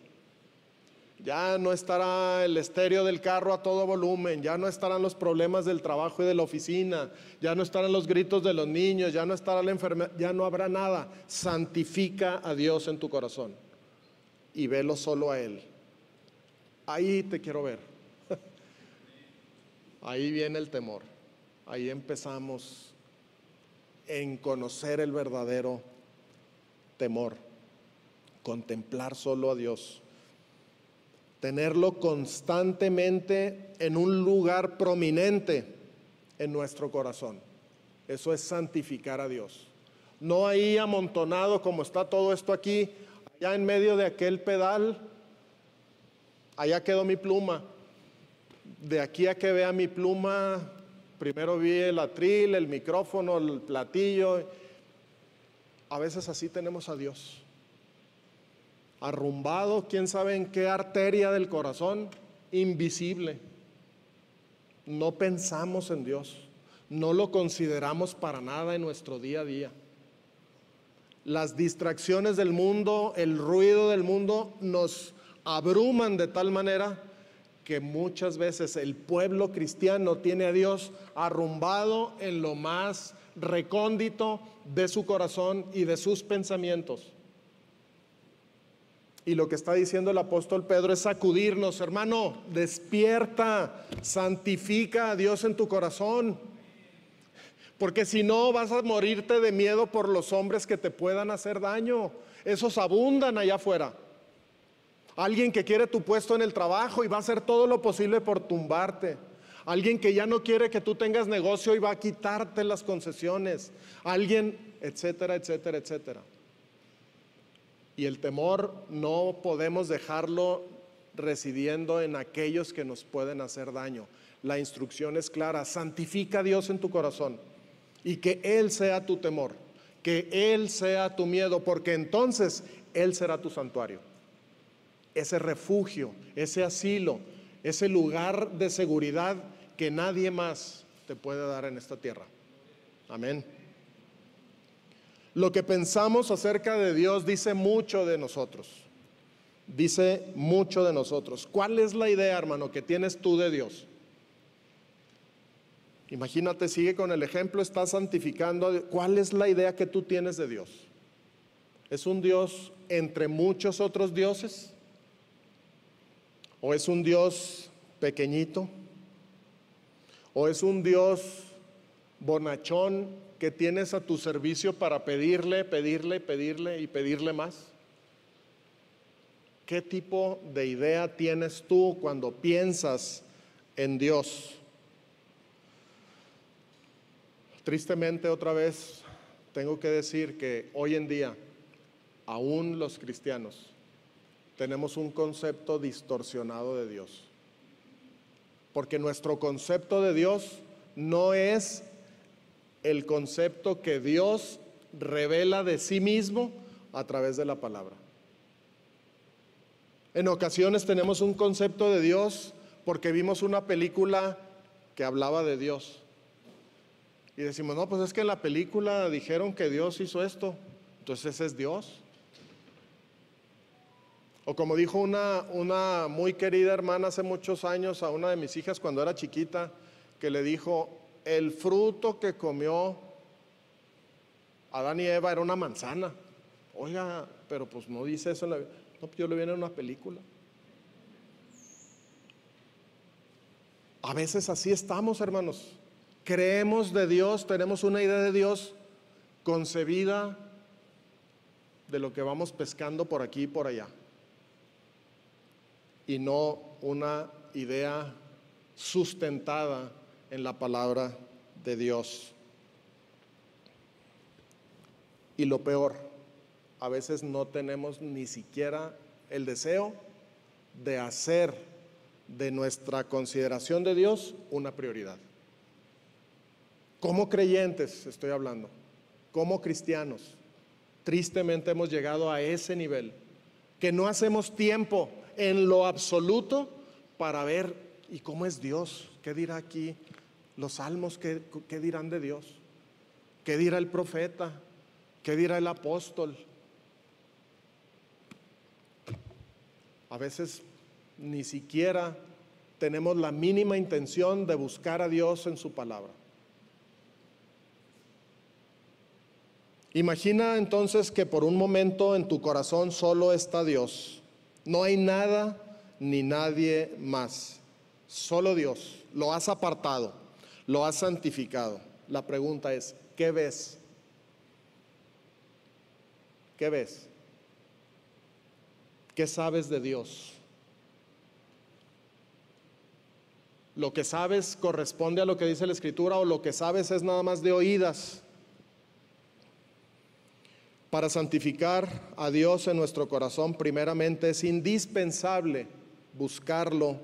Ya no estará el estéreo del carro a todo volumen, ya no estarán los problemas del trabajo y de la oficina, ya no estarán los gritos de los niños, ya no estará la enfermedad, ya no habrá nada. Santifica a Dios en tu corazón y velo solo a Él. Ahí te quiero ver. Ahí viene el temor. Ahí empezamos en conocer el verdadero temor, contemplar solo a Dios, tenerlo constantemente en un lugar prominente en nuestro corazón. Eso es santificar a Dios. No ahí amontonado como está todo esto aquí, allá en medio de aquel pedal, allá quedó mi pluma. De aquí a que vea mi pluma, primero vi el atril, el micrófono, el platillo. A veces así tenemos a Dios, arrumbado, quién sabe en qué arteria del corazón, invisible. No pensamos en Dios, no lo consideramos para nada en nuestro día a día. Las distracciones del mundo, el ruido del mundo nos abruman de tal manera que muchas veces el pueblo cristiano tiene a Dios arrumbado en lo más recóndito de su corazón y de sus pensamientos. Y lo que está diciendo el apóstol Pedro es sacudirnos: hermano, despierta, santifica a Dios en tu corazón. Porque si no, vas a morirte de miedo por los hombres que te puedan hacer daño. Esos abundan allá afuera. Alguien que quiere tu puesto en el trabajo y va a hacer todo lo posible por tumbarte. Alguien que ya no quiere que tú tengas negocio y va a quitarte las concesiones. Alguien, etcétera, etcétera, etcétera. Y el temor no podemos dejarlo residiendo en aquellos que nos pueden hacer daño. La instrucción es clara: santifica a Dios en tu corazón y que Él sea tu temor, que Él sea tu miedo, porque entonces Él será tu santuario, ese refugio, ese asilo, ese lugar de seguridad que nadie más te puede dar en esta tierra. Amén. Lo que pensamos acerca de Dios dice mucho de nosotros. Dice mucho de nosotros. ¿Cuál es la idea, hermano, que tienes tú de Dios? Imagínate, sigue con el ejemplo, estás santificando. ¿Cuál es la idea que tú tienes de Dios? ¿Es un Dios entre muchos otros dioses? ¿O es un Dios pequeñito? ¿O es un Dios bonachón que tienes a tu servicio para pedirle, pedirle, pedirle y pedirle más? ¿Qué tipo de idea tienes tú cuando piensas en Dios? Tristemente, otra vez, tengo que decir que hoy en día, aún los cristianos, tenemos un concepto distorsionado de Dios. Porque nuestro concepto de Dios no es el concepto que Dios revela de sí mismo a través de la palabra. En ocasiones tenemos un concepto de Dios porque vimos una película que hablaba de Dios. Y decimos, no, pues es que en la película dijeron que Dios hizo esto, entonces ese es Dios. O como dijo una muy querida hermana hace muchos años a una de mis hijas cuando era chiquita, que le dijo, el fruto que comió Adán y Eva era una manzana. Oiga, pero pues no dice eso en la Biblia. No, pues yo lo vi en una película. A veces así estamos, hermanos. Creemos de Dios, tenemos una idea de Dios concebida de lo que vamos pescando por aquí y por allá. Y no una idea sustentada en la palabra de Dios. Y lo peor, a veces no tenemos ni siquiera el deseo de hacer de nuestra consideración de Dios una prioridad. Como creyentes estoy hablando, como cristianos, tristemente hemos llegado a ese nivel, que no hacemos tiempo en lo absoluto para ver y cómo es Dios, qué dirá aquí los salmos, qué dirán de Dios, qué dirá el profeta, qué dirá el apóstol. A veces ni siquiera tenemos la mínima intención de buscar a Dios en su palabra. Imagina entonces que por un momento en tu corazón solo está Dios. No hay nada ni nadie más. Solo Dios. Lo has apartado, lo has santificado. La pregunta es, ¿qué ves? ¿Qué ves? ¿Qué sabes de Dios? ¿Lo que sabes corresponde a lo que dice la Escritura o lo que sabes es nada más de oídas? Para santificar a Dios en nuestro corazón, primeramente es indispensable buscarlo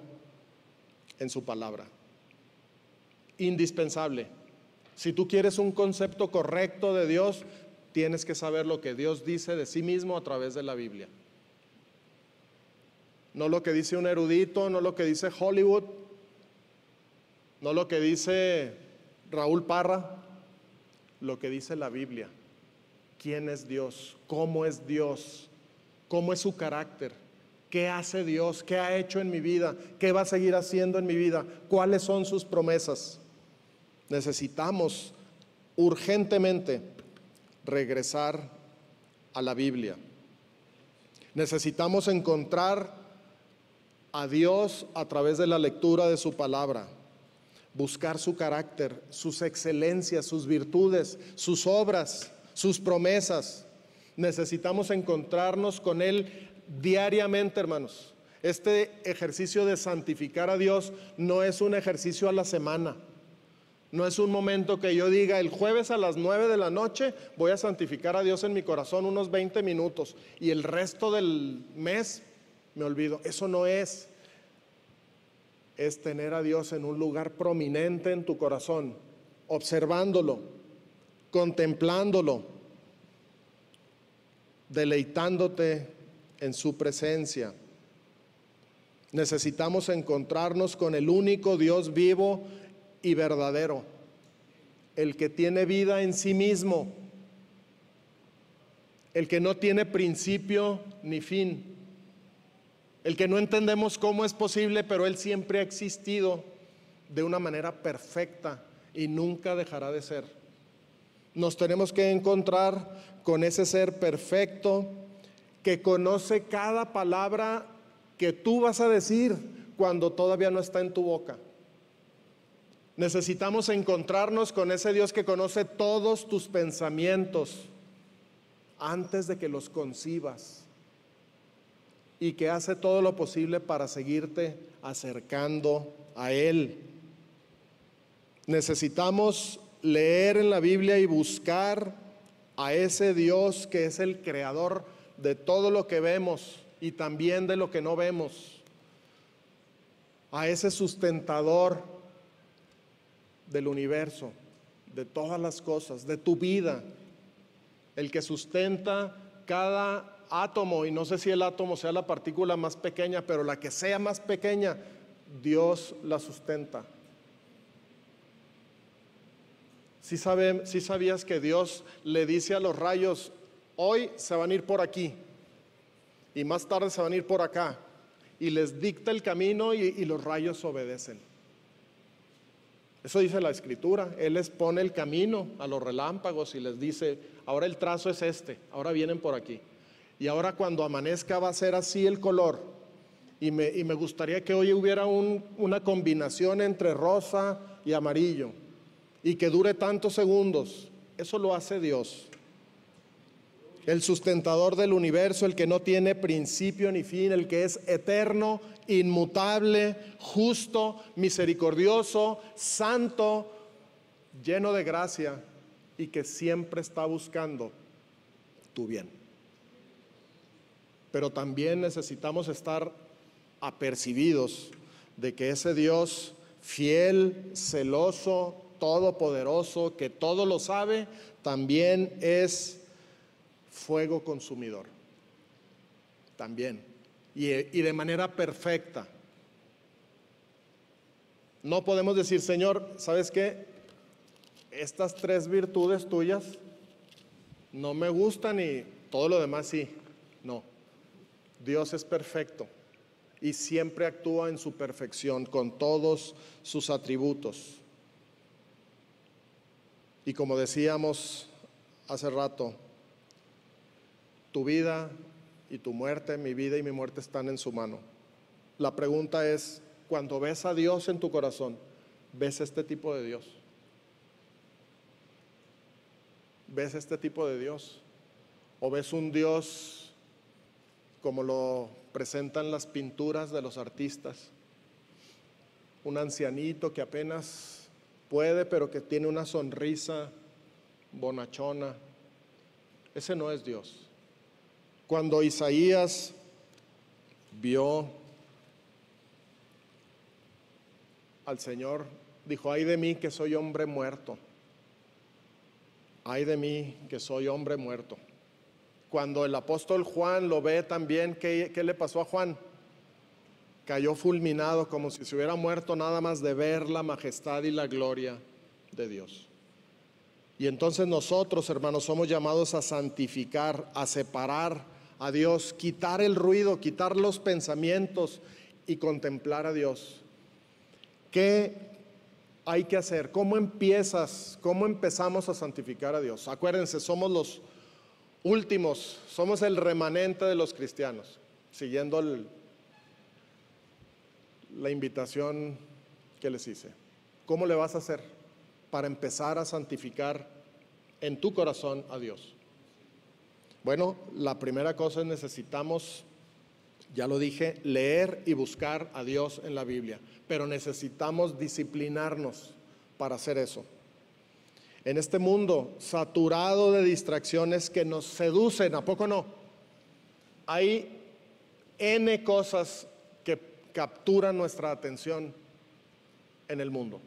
en su palabra. Indispensable. Si tú quieres un concepto correcto de Dios, tienes que saber lo que Dios dice de sí mismo a través de la Biblia. No lo que dice un erudito, no lo que dice Hollywood, no lo que dice Raúl Parra, lo que dice la Biblia. ¿Quién es Dios? ¿Cómo es Dios? ¿Cómo es su carácter? ¿Qué hace Dios? ¿Qué ha hecho en mi vida? ¿Qué va a seguir haciendo en mi vida? ¿Cuáles son sus promesas? Necesitamos urgentemente regresar a la Biblia. Necesitamos encontrar a Dios a través de la lectura de su palabra. buscar su carácter, sus excelencias, sus virtudes, sus obras, sus promesas. Necesitamos encontrarnos con Él diariamente, hermanos. Este ejercicio de santificar a Dios no es un ejercicio a la semana. No es un momento que yo diga, el jueves a las 9 de la noche voy a santificar a Dios en mi corazón unos 20 minutos y el resto del mes me olvido. Eso no es. Es tener a Dios en un lugar prominente en tu corazón, observándolo, contemplándolo, deleitándote en su presencia. Necesitamos encontrarnos con el único Dios vivo y verdadero, el que tiene vida en sí mismo, el que no tiene principio ni fin, el que no entendemos cómo es posible, pero Él siempre ha existido de una manera perfecta y nunca dejará de ser. Nos tenemos que encontrar con ese ser perfecto que conoce cada palabra que tú vas a decir cuando todavía no está en tu boca. Necesitamos encontrarnos con ese Dios que conoce todos tus pensamientos antes de que los concibas y que hace todo lo posible para seguirte acercando a Él. Necesitamos leer en la Biblia y buscar a ese Dios que es el creador de todo lo que vemos y también de lo que no vemos, a ese sustentador del universo, de todas las cosas, de tu vida, el que sustenta cada átomo, y no sé si el átomo sea la partícula más pequeña, pero la que sea más pequeña, Dios la sustenta. ¿Sí sabías que Dios le dice a los rayos, hoy se van a ir por aquí, y más tarde se van a ir por acá, y les dicta el camino y los rayos obedecen? Eso dice la Escritura. Él les pone el camino a los relámpagos y les dice, ahora el trazo es este, ahora vienen por aquí. Y ahora cuando amanezca va a ser así el color. Y me gustaría que hoy hubiera una combinación entre rosa y amarillo y que dure tantos segundos. Eso lo hace Dios. El sustentador del universo, el que no tiene principio ni fin, el que es eterno, inmutable, justo, misericordioso, santo, lleno de gracia y que siempre está buscando tu bien. Pero también necesitamos estar apercibidos de que ese Dios fiel, celoso, todopoderoso, que todo lo sabe, también es fuego consumidor, también, y de manera perfecta. No podemos decir, Señor, ¿sabes qué? Estas 3 virtudes tuyas no me gustan y todo lo demás sí. No, Dios es perfecto y siempre actúa en su perfección con todos sus atributos. Y como decíamos hace rato, tu vida y tu muerte, mi vida y mi muerte están en su mano. La pregunta es, cuando ves a Dios en tu corazón, ¿ves este tipo de Dios? ¿Ves este tipo de Dios? ¿O ves un Dios como lo presentan las pinturas de los artistas? Un ancianito que apenas puede, pero que tiene una sonrisa bonachona. Ese no es Dios. Cuando Isaías vio al Señor, dijo, ay de mí que soy hombre muerto, ay de mí que soy hombre muerto. Cuando el apóstol Juan lo ve también, ¿qué le pasó a Juan? Cayó fulminado como si se hubiera muerto nada más de ver la majestad y la gloria de Dios. Y entonces nosotros, hermanos, somos llamados a santificar, a separar a Dios, quitar el ruido, quitar los pensamientos y contemplar a Dios. ¿Qué hay que hacer? ¿Cómo empezamos a santificar a Dios? Acuérdense, somos los últimos, somos el remanente de los cristianos, siguiendo la invitación que les hice. ¿Cómo le vas a hacer para empezar a santificar en tu corazón a Dios? Bueno, la primera cosa es necesitamos, ya lo dije, leer y buscar a Dios en la Biblia, pero necesitamos disciplinarnos para hacer eso. En este mundo saturado de distracciones que nos seducen, ¿a poco no? Hay N cosas que capturan nuestra atención en el mundo.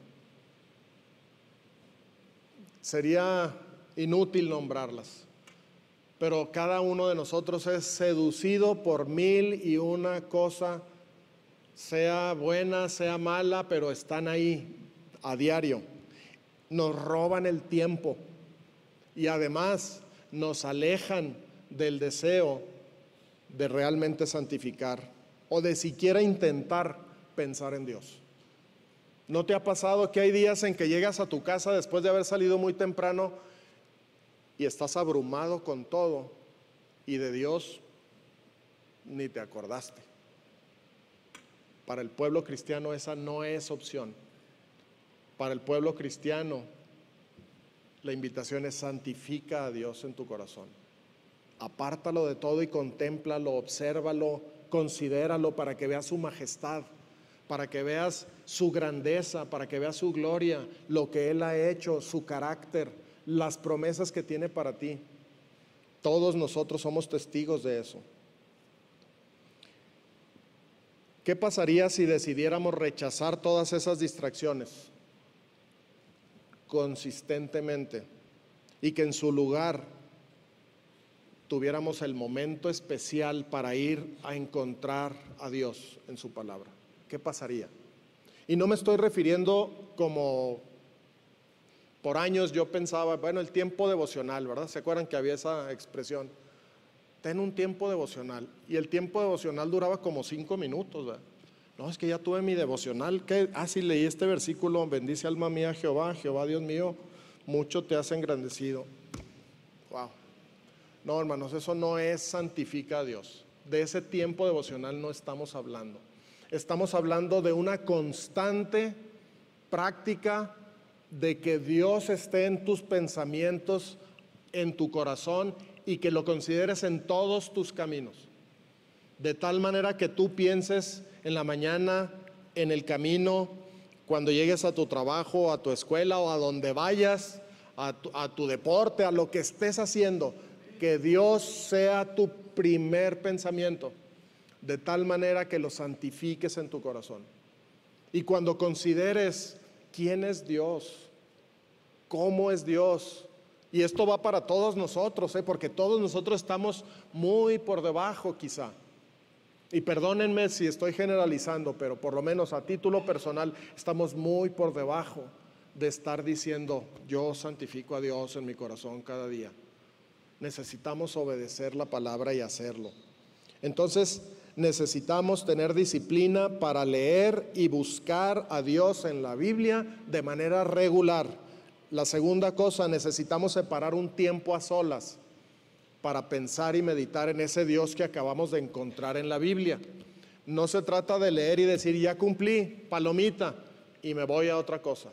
Sería inútil nombrarlas, pero cada uno de nosotros es seducido por mil y una cosa, sea buena, sea mala, pero están ahí a diario. Nos roban el tiempo y además nos alejan del deseo de realmente santificar o de siquiera intentar pensar en Dios. ¿No te ha pasado que hay días en que llegas a tu casa después de haber salido muy temprano y estás abrumado con todo y de Dios ni te acordaste? Para el pueblo cristiano esa no es opción. Para el pueblo cristiano la invitación es: santifica a Dios en tu corazón. Apártalo de todo y contémplalo, obsérvalo, considéralo para que veas su majestad, para que veas su grandeza, para que veas su gloria, lo que Él ha hecho, su carácter, las promesas que tiene para ti. Todos nosotros somos testigos de eso. ¿Qué pasaría si decidiéramos rechazar todas esas distracciones consistentemente y que en su lugar tuviéramos el momento especial para ir a encontrar a Dios en su palabra? ¿Qué pasaría? Y no me estoy refiriendo como por años yo pensaba, bueno, el tiempo devocional, ¿verdad? ¿Se acuerdan que había esa expresión? Ten un tiempo devocional. Y el tiempo devocional duraba como 5 minutos, ¿verdad? No, es que ya tuve mi devocional. ¿Qué? Sí, leí este versículo: bendice alma mía Jehová, Jehová Dios mío, mucho te has engrandecido. Wow. No, hermanos, eso no es santifica a Dios. De ese tiempo devocional no estamos hablando. Estamos hablando de una constante práctica de que Dios esté en tus pensamientos, en tu corazón, y que lo consideres en todos tus caminos. De tal manera que tú pienses en la mañana, en el camino, cuando llegues a tu trabajo, a tu escuela o a donde vayas, a tu deporte, a lo que estés haciendo, que Dios sea tu primer pensamiento, de tal manera que lo santifiques en tu corazón. Y cuando consideres quién es Dios, cómo es Dios, y esto va para todos nosotros, porque todos nosotros estamos muy por debajo quizá. Y perdónenme si estoy generalizando, pero por lo menos a título personal estamos muy por debajo de estar diciendo: yo santifico a Dios en mi corazón cada día. Necesitamos obedecer la palabra y hacerlo. Entonces necesitamos tener disciplina para leer y buscar a Dios en la Biblia de manera regular. La segunda cosa, necesitamos separar un tiempo a solas para pensar y meditar en ese Dios que acabamos de encontrar en la Biblia. No se trata de leer y decir: ya cumplí, palomita, y me voy a otra cosa.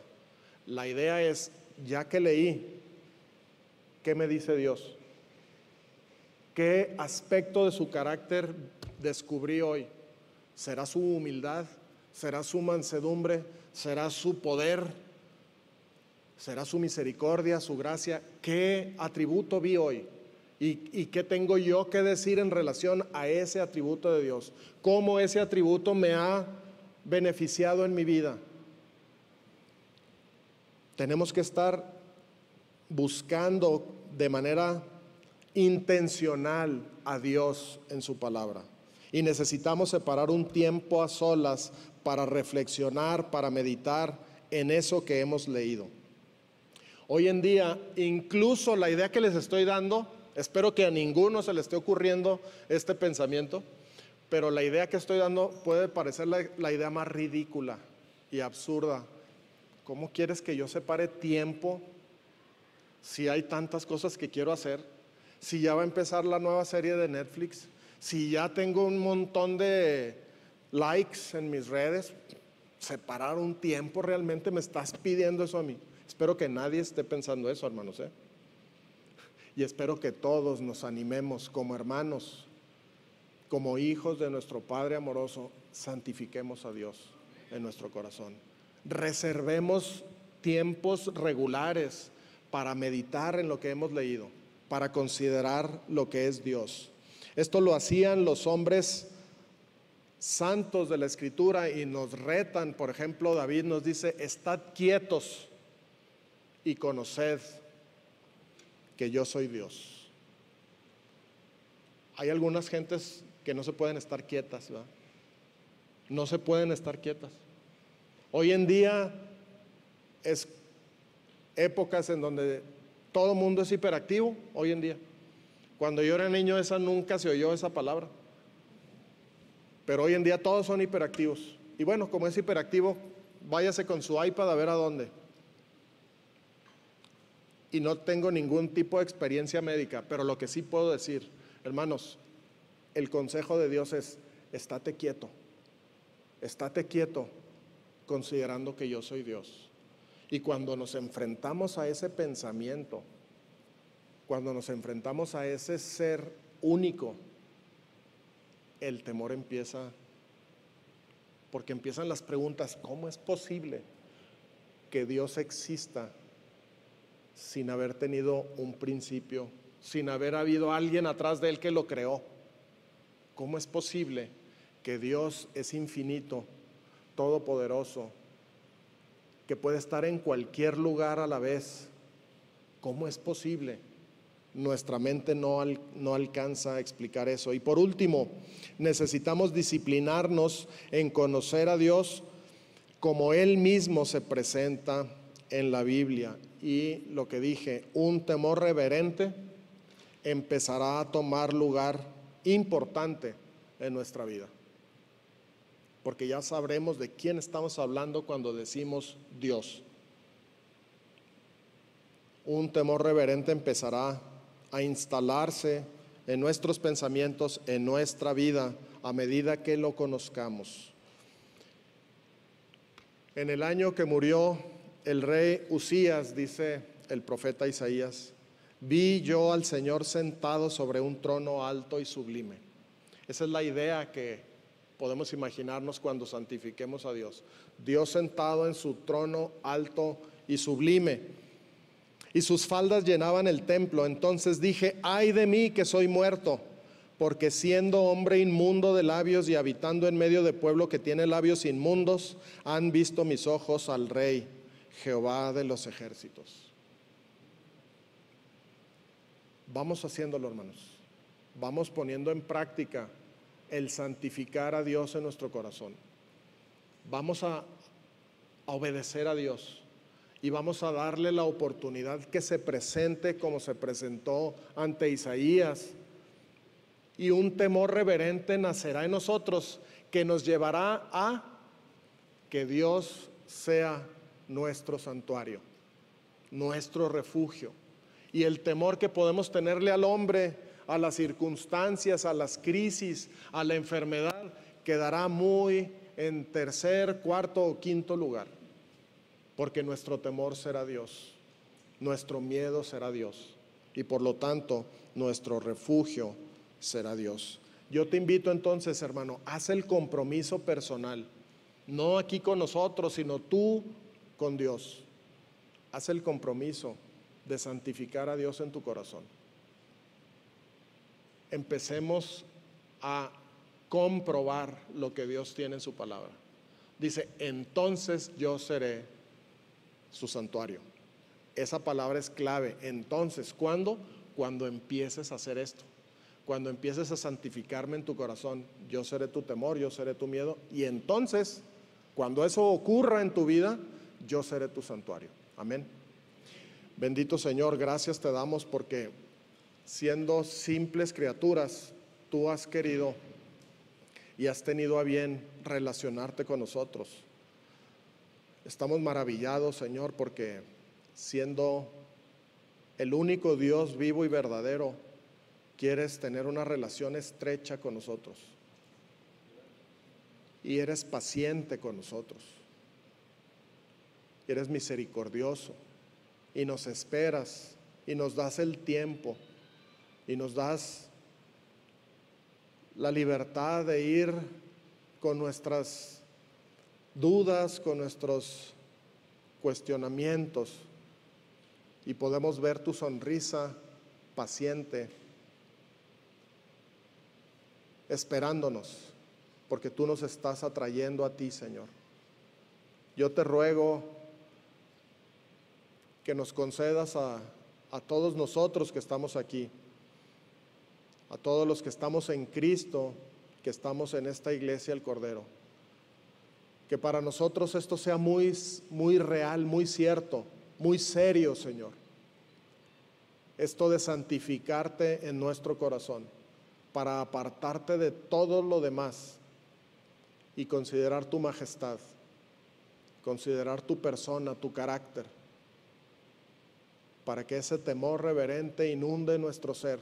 La idea es: ya que leí, ¿qué me dice Dios? ¿Qué aspecto de su carácter descubrí hoy? ¿Será su humildad? ¿Será su mansedumbre? ¿Será su poder? ¿Será su misericordia, su gracia? ¿Qué atributo vi hoy? ¿Y qué tengo yo que decir en relación a ese atributo de Dios? ¿Cómo ese atributo me ha beneficiado en mi vida? Tenemos que estar buscando de manera intencional a Dios en su palabra. Y necesitamos separar un tiempo a solas para reflexionar, para meditar en eso que hemos leído. Hoy en día, incluso la idea que les estoy dando, espero que a ninguno se le esté ocurriendo este pensamiento, pero la idea que estoy dando puede parecer la idea más ridícula y absurda. ¿Cómo quieres que yo separe tiempo si hay tantas cosas que quiero hacer? Si ya va a empezar la nueva serie de Netflix, si ya tengo un montón de likes en mis redes, separar un tiempo, ¿realmente me estás pidiendo eso a mí? Espero que nadie esté pensando eso, hermanos, ¿eh? Y espero que todos nos animemos como hermanos, como hijos de nuestro Padre amoroso, santifiquemos a Dios en nuestro corazón. Reservemos tiempos regulares para meditar en lo que hemos leído, para considerar lo que es Dios. Esto lo hacían los hombres santos de la Escritura y nos retan. Por ejemplo, David nos dice: estad quietos y conoced que yo soy Dios. Hay algunas gentes que no se pueden estar quietas, ¿verdad? No se pueden estar quietas. Hoy en día es épocas en donde todo el mundo es hiperactivo. Hoy en día, cuando yo era niño, esa nunca se oyó esa palabra, pero hoy en día todos son hiperactivos. Y bueno, como es hiperactivo, váyase con su iPad a ver a dónde. Y no tengo ningún tipo de experiencia médica, pero lo que sí puedo decir, hermanos, el consejo de Dios es: estate quieto considerando que yo soy Dios. Y cuando nos enfrentamos a ese pensamiento, cuando nos enfrentamos a ese ser único, el temor empieza, porque empiezan las preguntas: ¿cómo es posible que Dios exista sin haber tenido un principio, sin haber habido alguien atrás de él que lo creó? ¿Cómo es posible que Dios es infinito, todopoderoso, que puede estar en cualquier lugar a la vez? ¿Cómo es posible? Nuestra mente no alcanza a explicar eso. Y por último, necesitamos disciplinarnos en conocer a Dios como Él mismo se presenta en la Biblia. Y lo que dije, un temor reverente empezará a tomar lugar importante en nuestra vida, porque ya sabremos de quién estamos hablando cuando decimos Dios. Un temor reverente empezará a instalarse en nuestros pensamientos, en nuestra vida, a medida que lo conozcamos. En el año que murió el rey Usías, dice el profeta Isaías, vi yo al Señor sentado sobre un trono alto y sublime. Esa es la idea que podemos imaginarnos cuando santifiquemos a Dios. Dios sentado en su trono alto y sublime, y sus faldas llenaban el templo. Entonces dije: ay de mí que soy muerto, porque siendo hombre inmundo de labios y habitando en medio de pueblo que tiene labios inmundos, han visto mis ojos al Rey, Jehová de los ejércitos. Vamos haciéndolo, hermanos. Vamos poniendo en práctica el santificar a Dios en nuestro corazón. Vamos a obedecer a Dios y vamos a darle la oportunidad que se presente como se presentó ante Isaías. Y un temor reverente nacerá en nosotros que nos llevará a que Dios sea nuestro santuario, nuestro refugio. Y el temor que podemos tenerle al hombre, a las circunstancias, a las crisis, a la enfermedad, quedará muy en tercer, cuarto o quinto lugar, porque nuestro temor será Dios, nuestro miedo será Dios, y por lo tanto nuestro refugio será Dios. Yo te invito entonces, hermano, haz el compromiso personal, no aquí con nosotros, sino tú con Dios. Haz el compromiso de santificar a Dios en tu corazón. Empecemos a comprobar lo que Dios tiene en su palabra. Dice: entonces yo seré su santuario. Esa palabra es clave. Entonces, ¿cuándo? Cuando empieces a hacer esto. Cuando empieces a santificarme en tu corazón, yo seré tu temor, yo seré tu miedo. Y entonces, cuando eso ocurra en tu vida, yo seré tu santuario. Amén. Bendito Señor, gracias te damos porque siendo simples criaturas, tú has querido y has tenido a bien relacionarte con nosotros. Estamos maravillados, Señor, porque siendo el único Dios vivo y verdadero, quieres tener una relación estrecha con nosotros. Y eres paciente con nosotros. y eres misericordioso y nos esperas y nos das el tiempo y nos das la libertad de ir con nuestras dudas, con nuestros cuestionamientos, y podemos ver tu sonrisa paciente, esperándonos, porque tú nos estás atrayendo a ti, Señor. Yo te ruego que nos concedas a todos nosotros que estamos aquí, a todos los que estamos en Cristo, que estamos en esta iglesia El Cordero, que para nosotros esto sea muy, muy real, muy cierto, muy serio, Señor. Esto de santificarte en nuestro corazón, para apartarte de todo lo demás y considerar tu majestad, considerar tu persona, tu carácter, para que ese temor reverente inunde nuestro ser,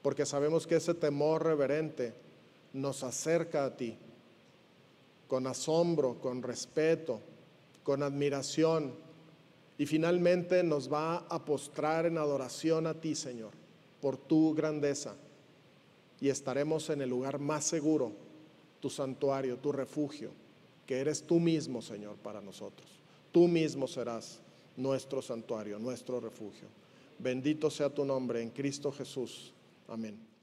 porque sabemos que ese temor reverente nos acerca a ti, con asombro, con respeto, con admiración, y finalmente nos va a postrar en adoración a ti, Señor, por tu grandeza, y estaremos en el lugar más seguro, tu santuario, tu refugio, que eres tú mismo, Señor, para nosotros. Tú mismo serás nuestro santuario, nuestro refugio. Bendito sea tu nombre en Cristo Jesús. Amén.